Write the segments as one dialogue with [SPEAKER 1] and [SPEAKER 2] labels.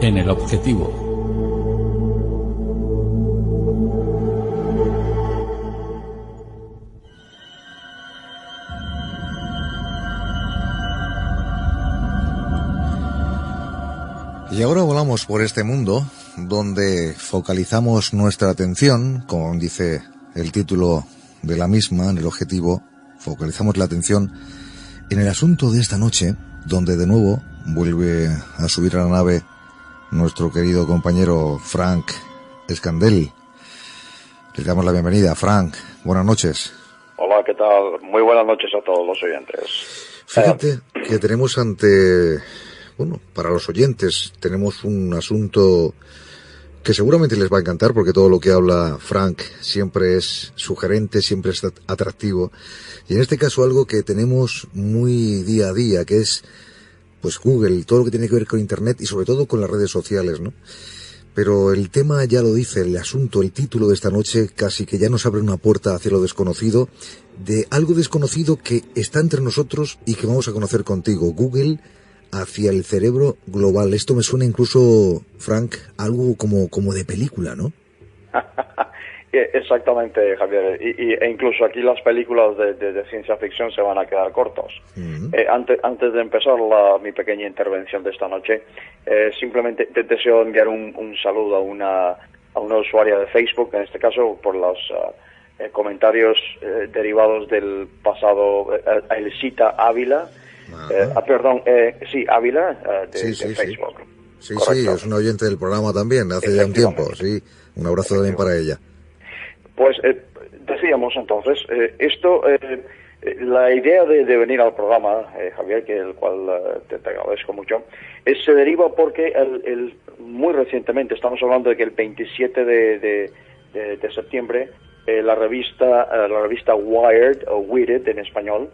[SPEAKER 1] en el objetivo.
[SPEAKER 2] Y ahora volamos por este mundo donde focalizamos nuestra atención, como dice el título de la misma, en el objetivo, focalizamos la atención en el asunto de esta noche, donde de nuevo vuelve a subir a la nave nuestro querido compañero Frank Escandell. Le damos la bienvenida. Frank, buenas noches.
[SPEAKER 3] Hola, ¿qué tal? Muy buenas noches a todos los oyentes.
[SPEAKER 2] Fíjate que tenemos bueno, para los oyentes tenemos un asunto que seguramente les va a encantar, porque todo lo que habla Frank siempre es sugerente, siempre es atractivo. Y en este caso algo que tenemos muy día a día, que es pues Google, todo lo que tiene que ver con Internet y sobre todo con las redes sociales, ¿no? Pero el tema ya lo dice, el asunto, el título de esta noche casi que ya nos abre una puerta hacia lo desconocido, de algo desconocido que está entre nosotros y que vamos a conocer contigo. Google hacia el cerebro global. Esto me suena incluso, Frank, algo como de película, ¿no?
[SPEAKER 3] Exactamente, Javier. E incluso aquí las películas de ciencia ficción se van a quedar cortos. Uh-huh. Antes de empezar mi pequeña intervención de esta noche, simplemente te deseo enviar un saludo a una usuaria de Facebook, en este caso por los comentarios derivados del pasado, Elcita Ávila. Ávila, de Facebook.
[SPEAKER 2] Sí, es una oyente del programa también, hace ya un tiempo, sí. Un abrazo también para ella.
[SPEAKER 3] Pues decíamos entonces, la idea de venir al programa, Javier, el cual te agradezco mucho, se deriva porque muy recientemente, estamos hablando de que el 27 de septiembre, la revista Wired, o Wired en español,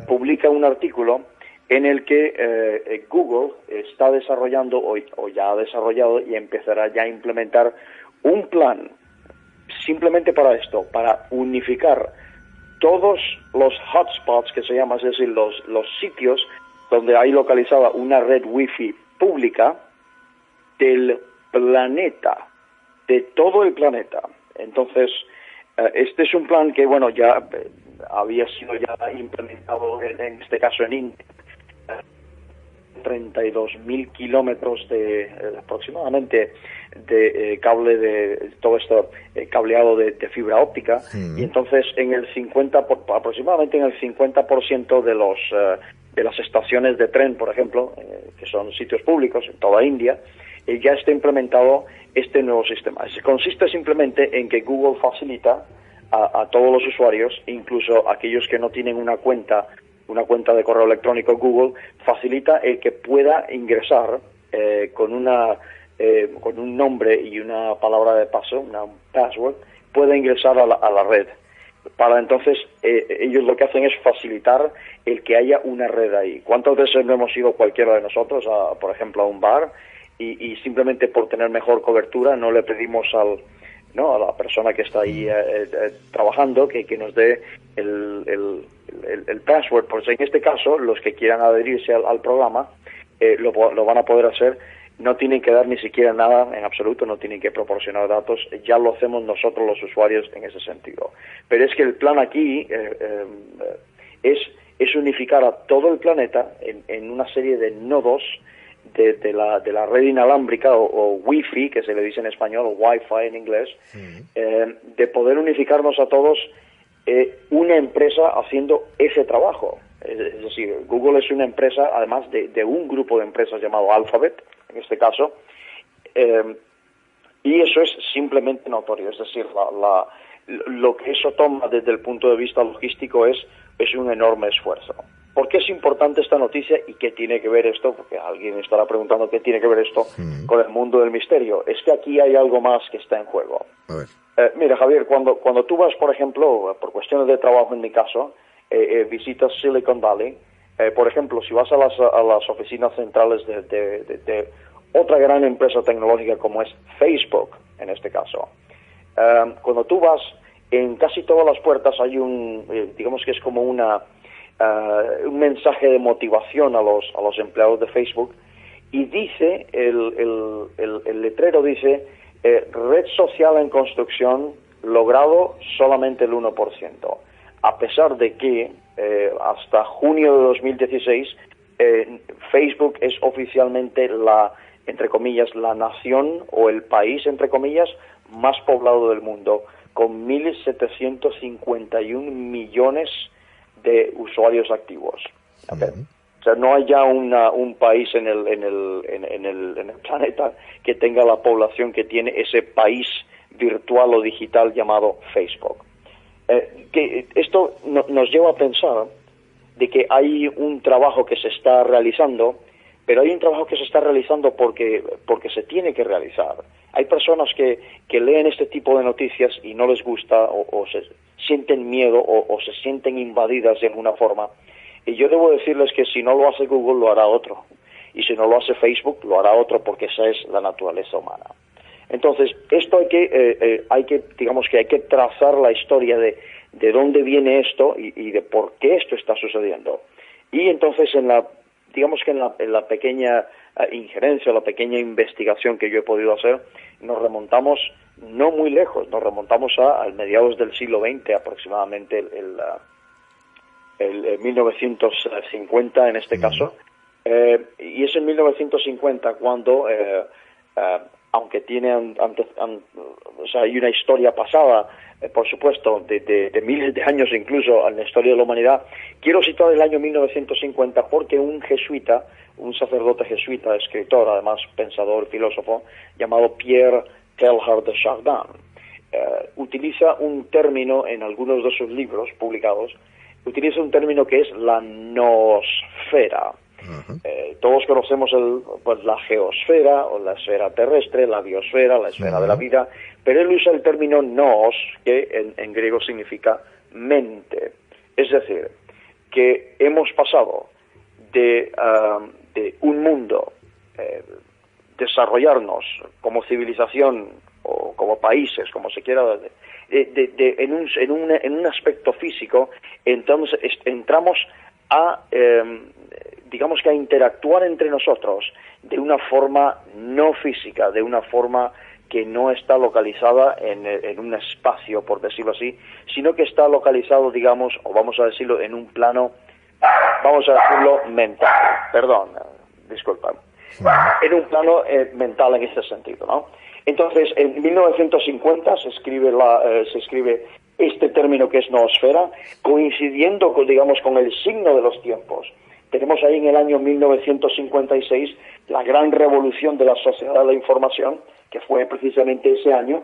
[SPEAKER 3] publica un artículo en el que Google está desarrollando o ya ha desarrollado y empezará ya a implementar un plan simplemente para esto, para unificar todos los hotspots que se llaman, es decir, los sitios donde hay localizada una red wifi pública del planeta, de todo el planeta. Entonces, este es un plan que, bueno, ya había sido ya implementado en este caso en India. 32.000 kilómetros aproximadamente de cable de todo esto cableado de fibra óptica. Y entonces aproximadamente en el 50% de las estaciones de tren, por ejemplo, que son sitios públicos en toda India, ya está implementado este nuevo sistema. Consiste simplemente en que Google facilita a todos los usuarios, incluso aquellos que no tienen una cuenta de correo electrónico Google, facilita el que pueda ingresar con un nombre y una palabra de paso, una password, pueda ingresar a la red. Para entonces, ellos lo que hacen es facilitar el que haya una red ahí. ¿Cuántas veces no hemos ido cualquiera de nosotros, por ejemplo, a un bar y simplemente por tener mejor cobertura no le pedimos a la persona que está ahí trabajando que nos dé el password? Pues en este caso, los que quieran adherirse al programa lo van a poder hacer. No tienen que dar ni siquiera nada en absoluto, no tienen que proporcionar datos, ya lo hacemos nosotros los usuarios en ese sentido. Pero es que el plan aquí es unificar a todo el planeta en una serie de nodos de la red inalámbrica o Wi-Fi, que se le dice en español, o Wi-Fi en inglés, de poder unificarnos a todos, una empresa haciendo ese trabajo. Es decir, Google es una empresa, además de un grupo de empresas llamado Alphabet, en este caso, y eso es simplemente notorio. Es decir, lo que eso toma desde el punto de vista logístico es un enorme esfuerzo. ¿Por qué es importante esta noticia y qué tiene que ver esto? Porque alguien estará preguntando qué tiene que ver esto con el mundo del misterio. Es que aquí hay algo más que está en juego.
[SPEAKER 2] A ver.
[SPEAKER 3] Mira, Javier, cuando tú vas, por ejemplo, por cuestiones de trabajo en mi caso, visitas Silicon Valley, por ejemplo, si vas a las oficinas centrales de otra gran empresa tecnológica como es Facebook, en este caso, cuando tú vas, en casi todas las puertas hay digamos que es como un mensaje de motivación a los empleados de Facebook, y dice, el letrero dice, red social en construcción, logrado solamente el 1%, a pesar de que hasta junio de 2016 Facebook es oficialmente entre comillas, la nación o el país, entre comillas, más poblado del mundo, con 1.751 millones de usuarios activos. Okay. O sea, no hay ya un país en el planeta que tenga la población que tiene ese país virtual o digital llamado Facebook. Que esto nos lleva a pensar de que hay un trabajo que se está realizando, pero hay un trabajo que se está realizando porque se tiene que realizar. Hay personas que leen este tipo de noticias y no les gusta o se sienten miedo o se sienten invadidas de alguna forma. Y yo debo decirles que si no lo hace Google, lo hará otro. Y si no lo hace Facebook, lo hará otro, porque esa es la naturaleza humana. Entonces, esto hay que trazar la historia de dónde viene esto y de por qué esto está sucediendo. Y entonces en la pequeña injerencia, la pequeña investigación que yo he podido hacer, nos remontamos no muy lejos, nos remontamos al mediados del siglo XX, aproximadamente el 1950 en este caso, y es en 1950 cuando, aunque hay una historia pasada, por supuesto, de miles de años incluso en la historia de la humanidad, quiero citar el año 1950 porque un jesuita, un sacerdote jesuita, escritor, además pensador, filósofo, llamado Pierre Teilhard de Chardin, utiliza un término en algunos de sus libros publicados, utiliza un término que es la noosfera. Todos conocemos la geosfera o la esfera terrestre, la biosfera, la esfera de la vida, pero él usa el término nous, que en griego significa mente. Es decir, que hemos pasado de un mundo, desarrollarnos como civilización o como países, como se quiera, en un aspecto físico, entonces entramos a a interactuar entre nosotros de una forma no física, de una forma que no está localizada en un espacio, por decirlo así, sino que está localizado, o vamos a decirlo, en un plano, vamos a decirlo, mental. Perdón, disculpa. En un plano mental en este sentido, ¿no? Entonces, en 1950 se escribe este término que es noosfera, coincidiendo con el signo de los tiempos. Tenemos ahí en el año 1956 la gran revolución de la sociedad de la información, que fue precisamente ese año,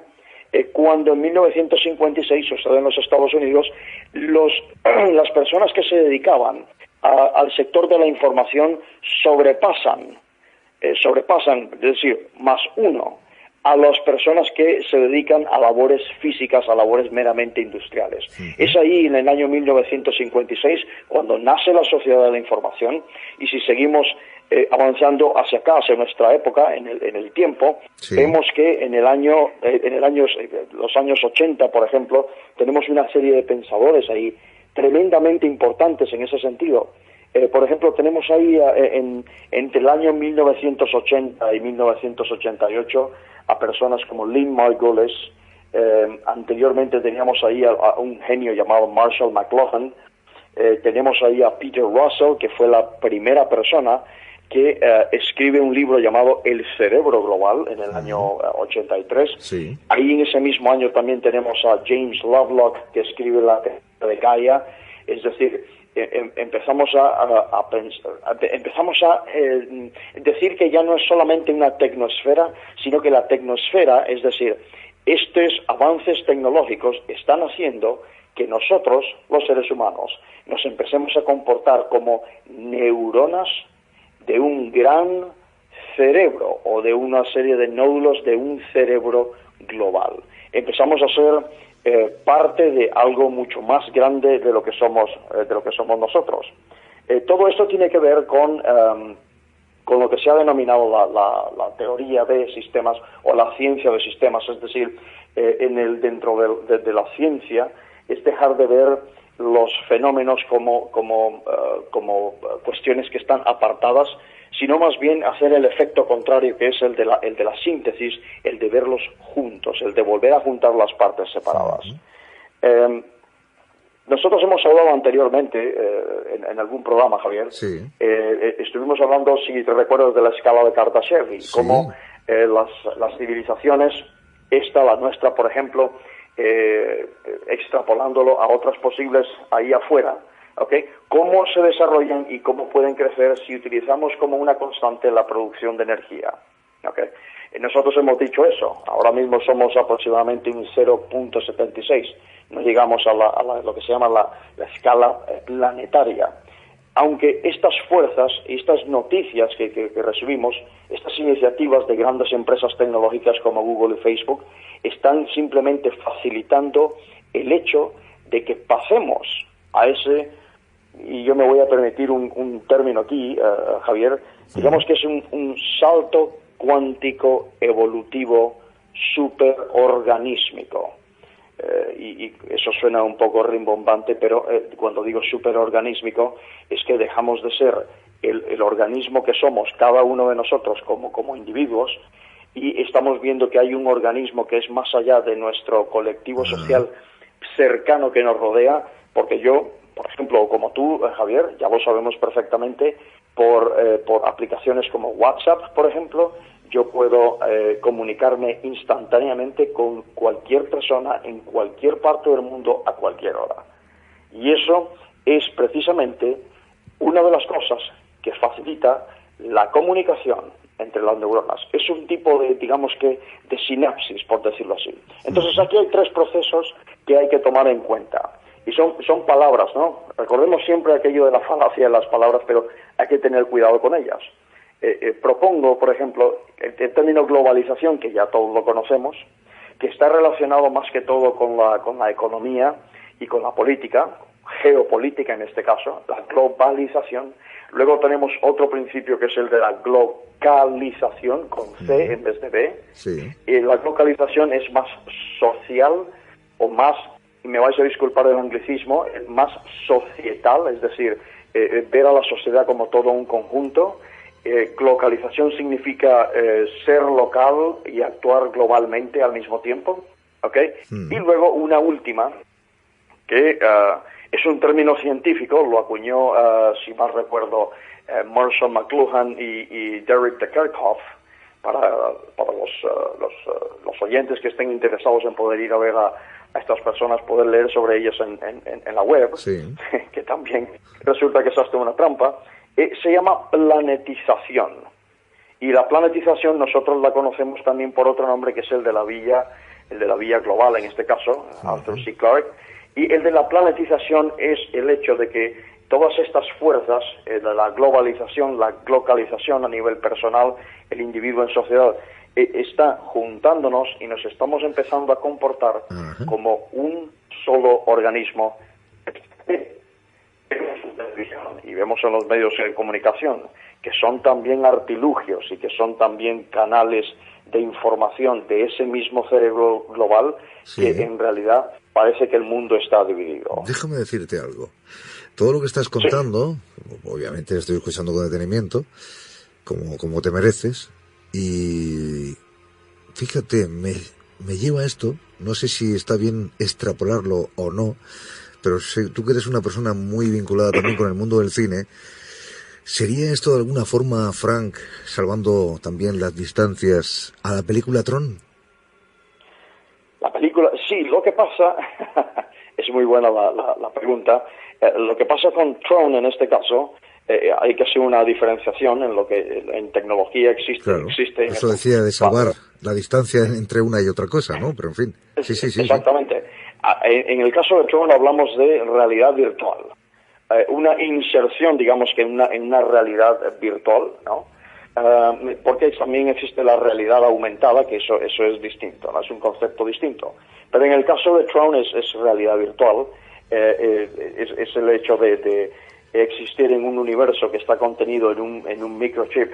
[SPEAKER 3] cuando en 1956 sucede en los Estados Unidos, las personas que se dedicaban al sector de la información sobrepasan, es decir, más uno, a las personas que se dedican a labores físicas, a labores meramente industriales. Es ahí, en el año 1956, cuando nace la sociedad de la información, y si seguimos avanzando hacia acá, hacia nuestra época, en el tiempo, vemos que en los años 80, por ejemplo, tenemos una serie de pensadores ahí tremendamente importantes en ese sentido. Por ejemplo, tenemos ahí entre el año 1980 y 1988 a personas como Lynn Margulis. Anteriormente teníamos ahí a un genio llamado Marshall McLuhan. Tenemos ahí a Peter Russell, que fue la primera persona que escribe un libro llamado El cerebro global en el año 83. Sí. Ahí en ese mismo año también tenemos a James Lovelock, que escribe la teoría de Gaia. Es decir, empezamos a decir que ya no es solamente una tecnosfera, sino que la tecnosfera, es decir, estos avances tecnológicos están haciendo que nosotros, los seres humanos, nos empecemos a comportar como neuronas de un gran cerebro o de una serie de nódulos de un cerebro global. Empezamos a ser parte de algo mucho más grande de lo que somos nosotros. Todo esto tiene que ver con lo que se ha denominado la teoría de sistemas o la ciencia de sistemas, es decir, dentro de la ciencia es dejar de ver los fenómenos como cuestiones que están apartadas sino más bien hacer el efecto contrario, que es el de la síntesis, el de verlos juntos, el de volver a juntar las partes separadas. Nosotros hemos hablado anteriormente en algún programa, Javier.
[SPEAKER 2] Sí.
[SPEAKER 3] Estuvimos hablando, si te recuerdas, de la escala de Kardashev y cómo las civilizaciones, la nuestra, por ejemplo, extrapolándolo a otras posibles ahí afuera, ¿okay? Cómo se desarrollan y cómo pueden crecer si utilizamos como una constante la producción de energía. ¿Okay? Nosotros hemos dicho eso. Ahora mismo somos aproximadamente un 0.76. No llegamos a lo que se llama la escala planetaria. Aunque estas fuerzas y estas noticias que recibimos, estas iniciativas de grandes empresas tecnológicas como Google y Facebook, están simplemente facilitando el hecho de que pasemos a ese, y yo me voy a permitir un término aquí, Javier, digamos que es un salto cuántico evolutivo superorganísmico. Y eso suena un poco rimbombante, pero cuando digo superorganísmico es que dejamos de ser el organismo que somos cada uno de nosotros como individuos, y estamos viendo que hay un organismo que es más allá de nuestro colectivo social cercano que nos rodea, porque yo, por ejemplo, como tú, Javier, ya lo sabemos perfectamente, por aplicaciones como WhatsApp, por ejemplo, yo puedo comunicarme instantáneamente con cualquier persona en cualquier parte del mundo a cualquier hora. Y eso es precisamente una de las cosas que facilita la comunicación entre las neuronas. Es un tipo de, digamos que, de sinapsis, por decirlo así. Entonces aquí hay tres procesos que hay que tomar en cuenta. Y son palabras, ¿no? Recordemos siempre aquello de la falacia de las palabras, pero hay que tener cuidado con ellas. Propongo, por ejemplo, el término globalización, que ya todos lo conocemos, que está relacionado más que todo con la economía y con la política, geopolítica en este caso, la globalización. Luego tenemos otro principio que es el de la localización, con C en vez de B.
[SPEAKER 2] Sí.
[SPEAKER 3] La localización es más social o más, y me vais a disculpar el anglicismo, más societal, es decir, ver a la sociedad como todo un conjunto. Localización significa ser local y actuar globalmente al mismo tiempo, ¿ok? Y luego una última, que es un término científico, lo acuñó, si mal recuerdo, Marshall McLuhan y Derek de Kerkhoff, para los oyentes que estén interesados en poder ir a ver a estas personas, poder leer sobre ellas en la web,
[SPEAKER 2] sí.
[SPEAKER 3] Que también resulta que es hasta una trampa. Se llama planetización. Y la planetización nosotros la conocemos también por otro nombre, que es el de la vía global, en este caso, Arthur C. Clarke. Y el de la planetización es el hecho de que todas estas fuerzas, de la globalización, la localización a nivel personal, el individuo en sociedad, está juntándonos y nos estamos empezando a comportar como un solo organismo. Y vemos en los medios de comunicación que son también artilugios y que son también canales de información de ese mismo cerebro global, que en realidad parece que el mundo está dividido.
[SPEAKER 2] Déjame decirte algo. Todo lo que estás contando, obviamente estoy escuchando con detenimiento, como te mereces, y fíjate, me lleva a esto, no sé si está bien extrapolarlo o no, pero tú que eres una persona muy vinculada también con el mundo del cine, ¿sería esto de alguna forma, Frank, salvando también las distancias, a la película Tron?
[SPEAKER 3] La película, sí, lo que pasa, es muy buena la pregunta, lo que pasa con Tron en este caso, hay que hacer una diferenciación en lo que en tecnología existe.
[SPEAKER 2] Claro, eso decía de salvar la distancia entre una y otra cosa, ¿no? Pero en fin, sí.
[SPEAKER 3] Exactamente. En el caso de Tron hablamos de realidad virtual, una inserción, digamos que en una realidad virtual, ¿no? Porque también existe la realidad aumentada, que eso es distinto, ¿no? Es un concepto distinto. Pero en el caso de Tron es realidad virtual, es el hecho de existir en un universo que está contenido en un microchip,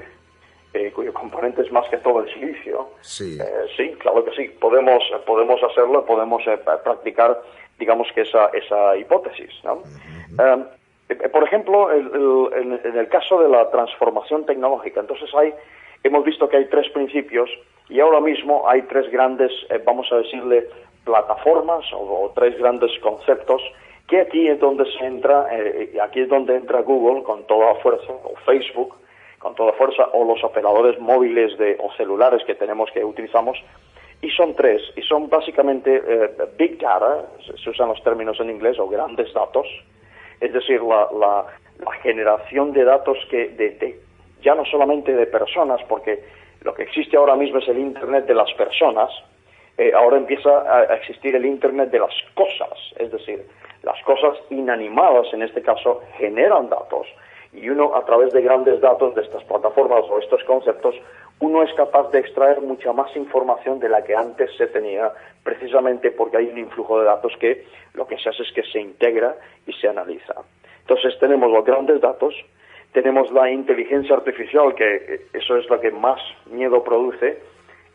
[SPEAKER 3] cuyo componente es más que todo el silicio.
[SPEAKER 2] Sí,
[SPEAKER 3] claro que sí. Podemos hacerlo, podemos practicar, digamos que esa hipótesis, ¿no? Por ejemplo, en el caso de la transformación tecnológica, entonces hemos visto que hay tres principios y ahora mismo hay tres grandes, vamos a decirle, plataformas o tres grandes conceptos que aquí es donde se entra, aquí es donde entra Google con toda fuerza, o Facebook con toda fuerza, o los operadores móviles o celulares que utilizamos, y son tres, y son básicamente Big Data, se usan los términos en inglés, o grandes datos, es decir, la generación de datos ya no solamente de personas, porque lo que existe ahora mismo es el Internet de las personas, ahora empieza a existir el Internet de las cosas, es decir, las cosas inanimadas en este caso generan datos y uno a través de grandes datos de estas plataformas o estos conceptos uno es capaz de extraer mucha más información de la que antes se tenía precisamente porque hay un influjo de datos que lo que se hace es que se integra y se analiza. Entonces tenemos los grandes datos, tenemos la inteligencia artificial que eso es lo que más miedo produce.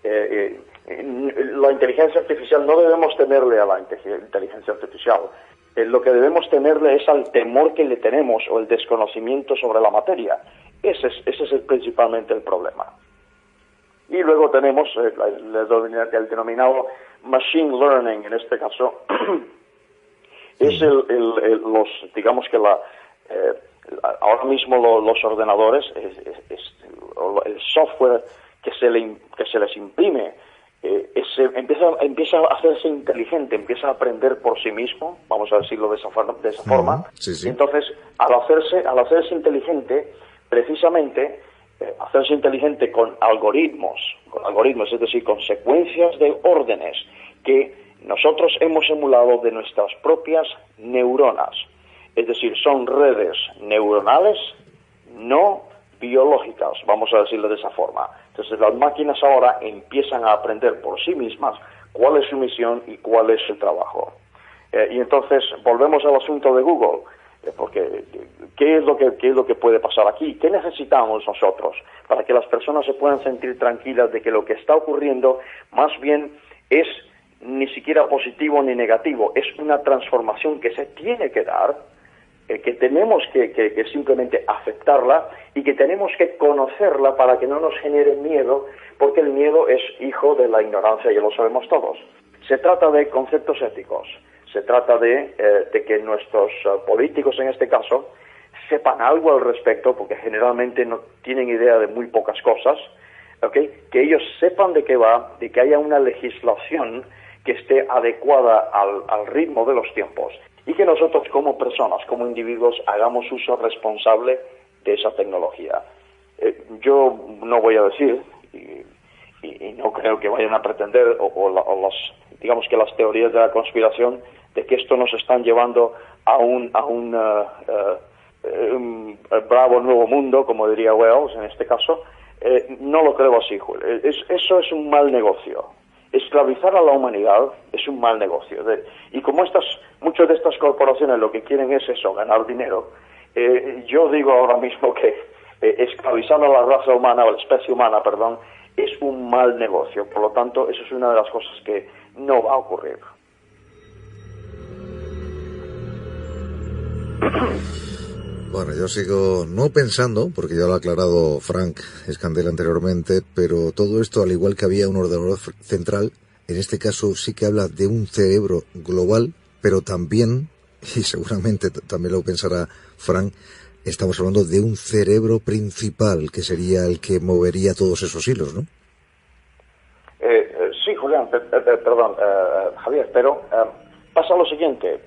[SPEAKER 3] La inteligencia artificial no debemos temerle a la inteligencia artificial. Lo que debemos temerle es al temor que le tenemos o el desconocimiento sobre la materia. Ese es principalmente el problema. Y luego tenemos el denominado machine learning, en este caso, es digamos que ahora mismo los ordenadores, el software que se les imprime, empieza a hacerse inteligente, empieza a aprender por sí mismo, vamos a decirlo de esa forma.
[SPEAKER 2] Sí, sí.
[SPEAKER 3] Y entonces, al hacerse inteligente, precisamente, hacerse inteligente con algoritmos, es decir, con secuencias de órdenes que nosotros hemos emulado de nuestras propias neuronas. Es decir, son redes neuronales no biológicas, vamos a decirlo de esa forma. Entonces las máquinas ahora empiezan a aprender por sí mismas cuál es su misión y cuál es su trabajo. Y entonces volvemos al asunto de Google, porque ¿qué es lo que puede pasar aquí? ¿Qué necesitamos nosotros para que las personas se puedan sentir tranquilas de que lo que está ocurriendo más bien es ni siquiera positivo ni negativo, es una transformación que se tiene que dar, que tenemos que simplemente aceptarla y que tenemos que conocerla para que no nos genere miedo, porque el miedo es hijo de la ignorancia, ya lo sabemos todos. Se trata de conceptos éticos, se trata de que nuestros políticos en este caso sepan algo al respecto, porque generalmente no tienen idea de muy pocas cosas, ¿okay? Que ellos sepan de qué va, de que haya una legislación que esté adecuada al ritmo de los tiempos y que nosotros como personas, como individuos, hagamos uso responsable de esa tecnología. Yo no voy a decir, y no creo que vayan a pretender, digamos que las teorías de la conspiración, de que esto nos están llevando a un bravo nuevo mundo, como diría Wells en este caso, no lo creo así, Julio. Eso es un mal negocio. Esclavizar a la humanidad es un mal negocio. Y como muchas de estas corporaciones lo que quieren es eso, ganar dinero, yo digo ahora mismo que esclavizar a la raza humana, o a la especie humana, perdón, es un mal negocio. Por lo tanto, eso es una de las cosas que no va a ocurrir.
[SPEAKER 2] Bueno, yo sigo no pensando, porque ya lo ha aclarado Frank Escandel anteriormente, pero todo esto, al igual que había un ordenador central, en este caso sí que habla de un cerebro global, pero también, y seguramente también lo pensará Frank, estamos hablando de un cerebro principal, que sería el que movería todos esos hilos, ¿no?
[SPEAKER 3] Sí, Julián, perdón, Javier, pero pasa lo siguiente.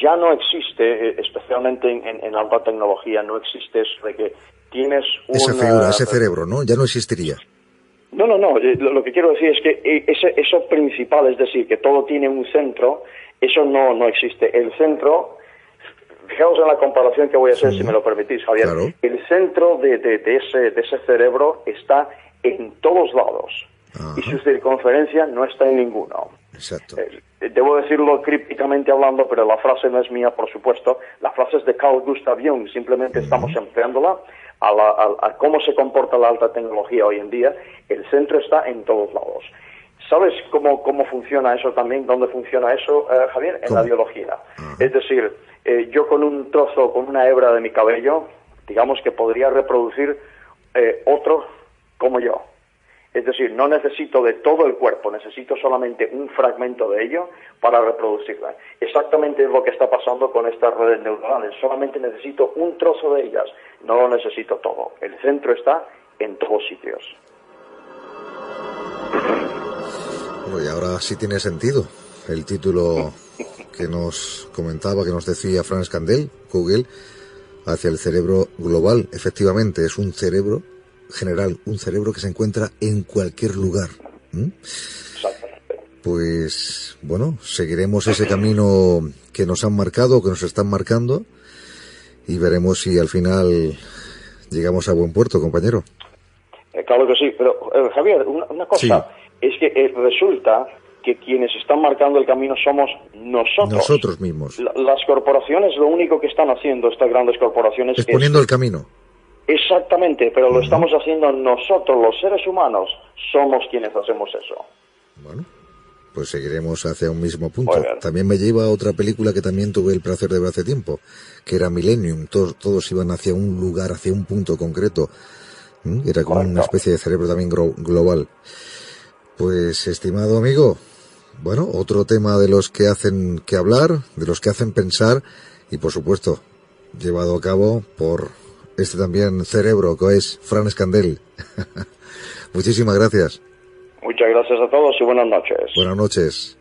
[SPEAKER 3] Ya no existe, especialmente en alta tecnología, no existe eso de que tienes
[SPEAKER 2] esa figura, ese cerebro, ¿no? Ya no existiría.
[SPEAKER 3] No, lo que quiero decir es que eso principal, es decir, que todo tiene un centro, eso no existe. El centro, fijaos en la comparación que voy a hacer, si me lo permitís, Javier. Claro. El centro de ese cerebro está en todos lados. Ajá. Y su circunferencia no está en ninguno.
[SPEAKER 2] Exacto.
[SPEAKER 3] Debo decirlo crípticamente hablando, pero la frase no es mía, por supuesto. La frase es de Carl Gustav Jung, simplemente estamos empleándola a cómo se comporta la alta tecnología hoy en día. El centro está en todos lados. ¿Sabes cómo funciona eso también? ¿Dónde funciona eso, Javier? En la biología. Es decir, yo con un trozo, con una hebra de mi cabello, digamos que podría reproducir otro como yo. Es decir, no necesito de todo el cuerpo, necesito solamente un fragmento de ello para reproducirla. Exactamente es lo que está pasando con estas redes neuronales. Solamente necesito un trozo de ellas, no lo necesito todo. El centro está en todos sitios.
[SPEAKER 2] Bueno, y ahora sí tiene sentido el título que nos comentaba, que nos decía Francesc Candel, Google, hacia el cerebro global. Efectivamente, es un cerebro general, un cerebro que se encuentra en cualquier lugar.
[SPEAKER 3] Exactamente.
[SPEAKER 2] Pues, bueno, seguiremos ese camino que nos han marcado, que nos están marcando, y veremos si al final llegamos a buen puerto, compañero.
[SPEAKER 3] Claro que sí, pero Javier, una cosa, es que resulta que quienes están marcando el camino somos nosotros.
[SPEAKER 2] Nosotros mismos.
[SPEAKER 3] Las corporaciones, lo único que están haciendo, estas grandes corporaciones,
[SPEAKER 2] es poniendo el camino.
[SPEAKER 3] Exactamente, pero lo estamos haciendo nosotros, los seres humanos, somos quienes hacemos eso.
[SPEAKER 2] Bueno, pues seguiremos hacia un mismo punto. También me lleva a otra película que también tuve el placer de ver hace tiempo, que era Millennium. Todos iban hacia un lugar, hacia un punto concreto. Era como una especie de cerebro también global. Pues, estimado amigo, bueno, otro tema de los que hacen que hablar, de los que hacen pensar, y por supuesto, llevado a cabo por este también cerebro que es Francesc Candel. Muchísimas gracias.
[SPEAKER 3] Muchas gracias a todos y buenas noches.
[SPEAKER 2] Buenas noches.